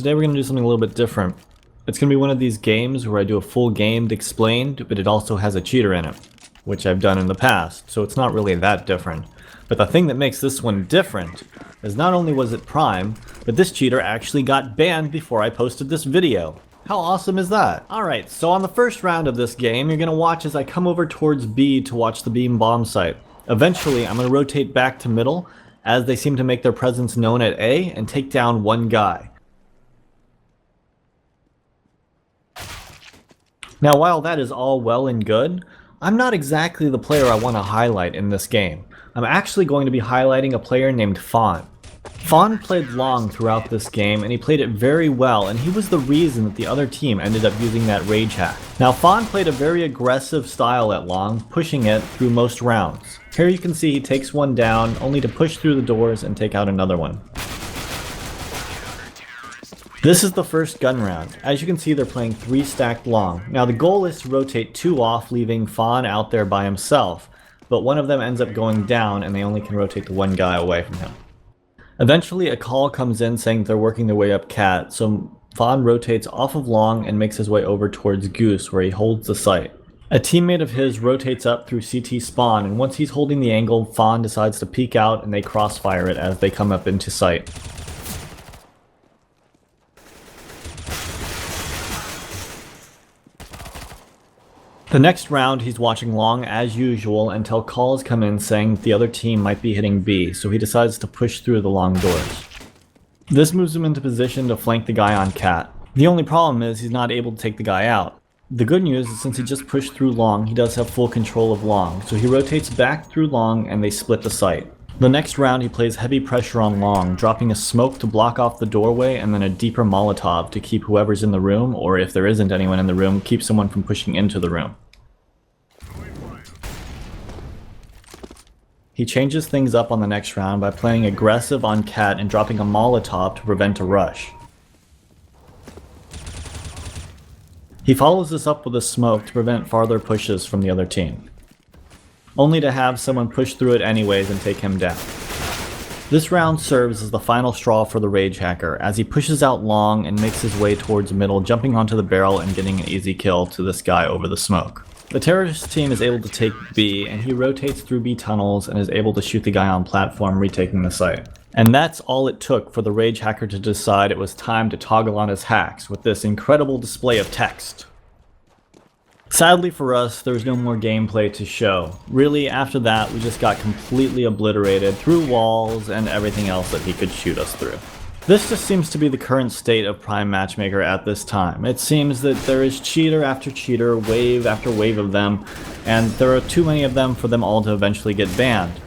Today we're going to do something a little bit different. It's going to be one of these games where I do a full game explained, but it also has a cheater in it, which I've done in the past, so it's not really that different. But the thing that makes this one different is not only was it Prime, but this cheater actually got banned before I posted this video. How awesome is that? Alright, so on the first round of this game, you're going to watch as I come over towards B to watch the beam bomb site. Eventually, I'm going to rotate back to middle, as they seem to make their presence known at A and take down one guy. Now while that is all well and good, I'm not exactly the player I want to highlight in this game. I'm actually going to be highlighting a player named Fawn. Fawn played long throughout this game and he played it very well, and he was the reason that the other team ended up using that rage hack. Now Fawn played a very aggressive style at long, pushing it through most rounds. Here you can see he takes one down, only to push through the doors and take out another one. This is the first gun round. As you can see, they're playing 3 stacked long. Now the goal is to rotate 2 off, leaving Fawn out there by himself, but one of them ends up going down and they only can rotate the one guy away from him. Eventually a call comes in saying they're working their way up cat, so Fawn rotates off of long and makes his way over towards Goose, where he holds the site. A teammate of his rotates up through CT spawn, and once he's holding the angle, Fawn decides to peek out and they crossfire it as they come up into sight. The next round he's watching long as usual until calls come in saying the other team might be hitting B, so he decides to push through the long doors. This moves him into position to flank the guy on cat. The only problem is he's not able to take the guy out. The good news is since he just pushed through long, he does have full control of long, so he rotates back through long and they split the site. The next round he plays heavy pressure on long, dropping a smoke to block off the doorway and then a deeper Molotov to keep whoever's in the room, or if there isn't anyone in the room, keep someone from pushing into the room. He changes things up on the next round by playing aggressive on cat and dropping a Molotov to prevent a rush. He follows this up with a smoke to prevent farther pushes from the other team, only to have someone push through it anyways and take him down. This round serves as the final straw for the rage hacker, as he pushes out long and makes his way towards middle, jumping onto the barrel and getting an easy kill to this guy over the smoke. The terrorist team is able to take B, and he rotates through B tunnels and is able to shoot the guy on platform, retaking the site. And that's all it took for the rage hacker to decide it was time to toggle on his hacks with this incredible display of text. Sadly for us, there's no more gameplay to show. Really, after that, we just got completely obliterated through walls and everything else that he could shoot us through. This just seems to be the current state of Prime Matchmaker at this time. It seems that there is cheater after cheater, wave after wave of them, and there are too many of them for them all to eventually get banned.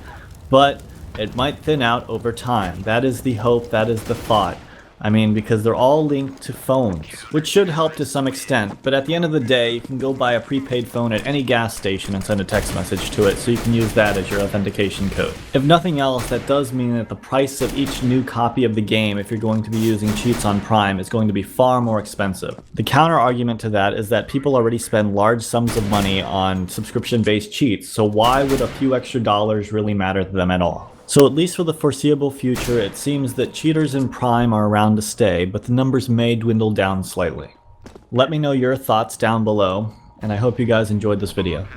But it might thin out over time. That is the hope, that is the thought. I mean, because they're all linked to phones, which should help to some extent, but at the end of the day, you can go buy a prepaid phone at any gas station and send a text message to it, so you can use that as your authentication code. If nothing else, that does mean that the price of each new copy of the game, if you're going to be using cheats on Prime, is going to be far more expensive. The counter argument to that is that people already spend large sums of money on subscription-based cheats, so why would a few extra dollars really matter to them at all? So at least for the foreseeable future, it seems that cheaters in Prime are around to stay, but the numbers may dwindle down slightly. Let me know your thoughts down below, and I hope you guys enjoyed this video.